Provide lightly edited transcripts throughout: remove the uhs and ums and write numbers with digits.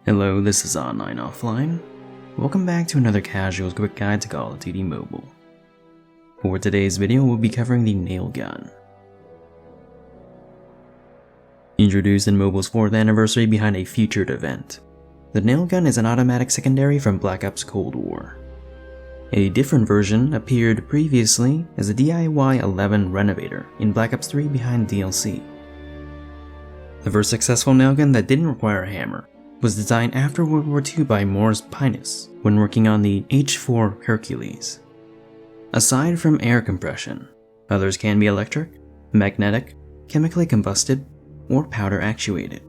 Hello, this is AnlineOffline. Welcome back to another casual quick guide to Call of Duty Mobile. For today's video, we'll be covering the nail gun. Introduced in Mobile's 4th anniversary behind a featured event, the nail gun is an automatic secondary from Black Ops Cold War. A different version appeared previously as a DIY 11 Renovator in Black Ops 3 behind DLC. The first successful nail gun that didn't require a hammer was designed after World War II by Morris Pinus when working on the H-4 Hercules. Aside from air compression, others can be electric, magnetic, chemically combusted, or powder actuated.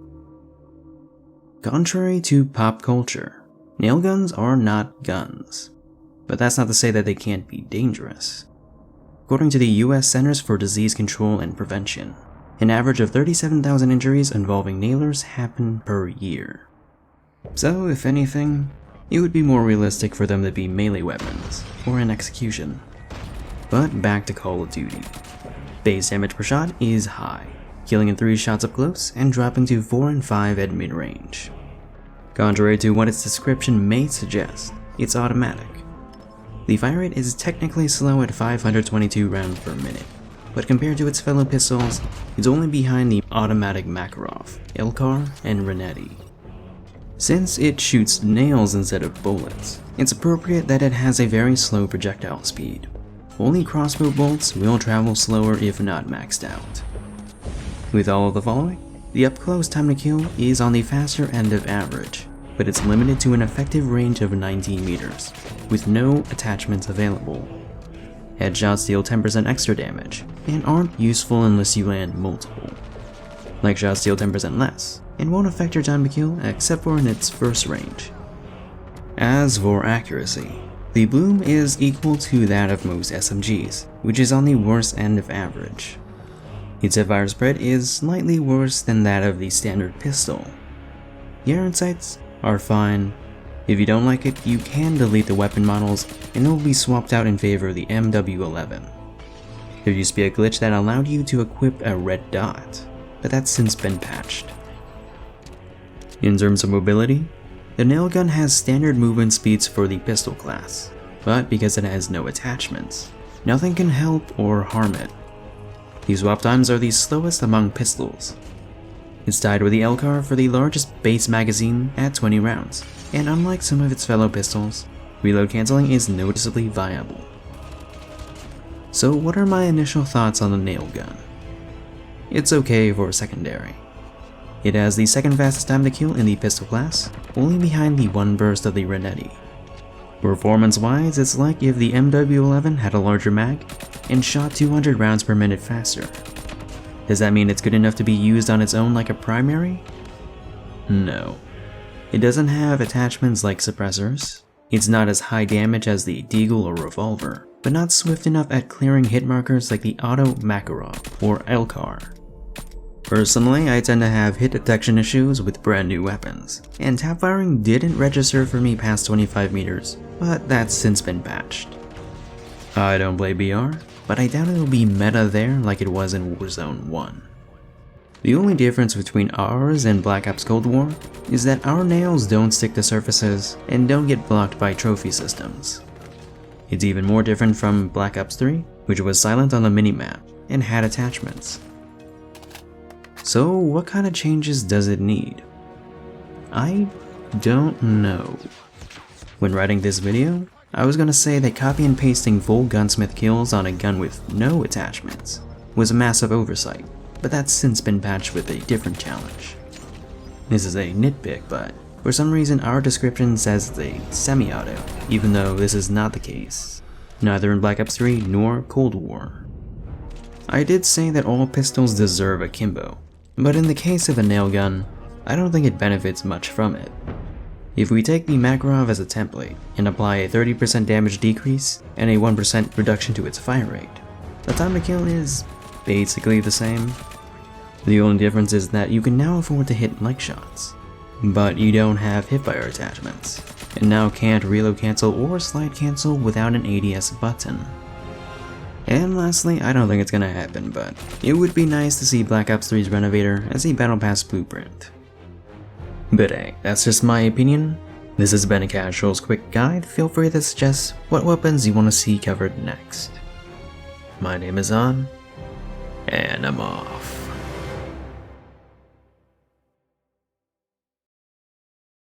Contrary to pop culture, nail guns are not guns, but that's not to say that they can't be dangerous. According to the US Centers for Disease Control and Prevention, an average of 37,000 injuries involving nailers happen per year. So, if anything, it would be more realistic for them to be melee weapons, or in execution. But back to Call of Duty. Base damage per shot is high, killing in 3 shots up close and dropping to 4 and 5 at mid-range. Contrary to what its description may suggest, it's automatic. The fire rate is technically slow at 522 rounds per minute, but compared to its fellow pistols, it's only behind the automatic Makarov, Elcar, and Renetti. Since it shoots nails instead of bullets, it's appropriate that it has a very slow projectile speed. Only crossbow bolts will travel slower if not maxed out. With all of the following, the up-close time to kill is on the faster end of average, but it's limited to an effective range of 19 meters, with no attachments available. Headshots deal 10% extra damage, and aren't useful unless you land multiple. Leg shots deal 10% less, and won't affect your time to kill except for in its first range. As for accuracy, the bloom is equal to that of most SMGs, which is on the worst end of average. Its hipfire spread is slightly worse than that of the standard pistol. The iron sights are fine. If you don't like it, you can delete the weapon models and it will be swapped out in favor of the MW11. There used to be a glitch that allowed you to equip a red dot, but that's since been patched. In terms of mobility, the nail gun has standard movement speeds for the pistol class, but because it has no attachments, nothing can help or harm it. The swap times are the slowest among pistols. It's tied with the Elcar for the largest base magazine at 20 rounds, and unlike some of its fellow pistols, reload cancelling is noticeably viable. So what are my initial thoughts on the nail gun? It's okay for secondary. It has the second fastest time to kill in the pistol class, only behind the one burst of the Renetti. Performance-wise, it's like if the MW11 had a larger mag and shot 200 rounds per minute faster. Does that mean it's good enough to be used on its own like a primary? No. It doesn't have attachments like suppressors. It's not as high damage as the Deagle or Revolver, but not swift enough at clearing hit markers like the Auto Makarov or Elcar. Personally, I tend to have hit detection issues with brand new weapons, and tap firing didn't register for me past 25 meters, but that's since been patched. I don't play BR, but I doubt it'll be meta there like it was in Warzone 1. The only difference between ours and Black Ops Cold War is that our nails don't stick to surfaces and don't get blocked by trophy systems. It's even more different from Black Ops 3, which was silent on the minimap and had attachments. So what kind of changes does it need? I don't know. When writing this video, I was gonna say that copy and pasting full gunsmith kills on a gun with no attachments was a massive oversight, but that's since been patched with a different challenge. This is a nitpick, but for some reason our description says it's a semi-auto, even though this is not the case, neither in Black Ops 3 nor Cold War. I did say that all pistols deserve akimbo, but in the case of the nail gun, I don't think it benefits much from it. If we take the Makarov as a template and apply a 30% damage decrease and a 1% reduction to its fire rate, the time to kill is basically the same. The only difference is that you can now afford to hit leg shots, but you don't have hipfire attachments, and now can't reload cancel or slide cancel without an ADS button. And lastly, I don't think it's gonna happen, but it would be nice to see Black Ops 3's Renovator as a Battle Pass blueprint. But hey, that's just my opinion. This has been a Casual's quick guide. Feel free to suggest what weapons you want to see covered next. My name is An, and I'm off.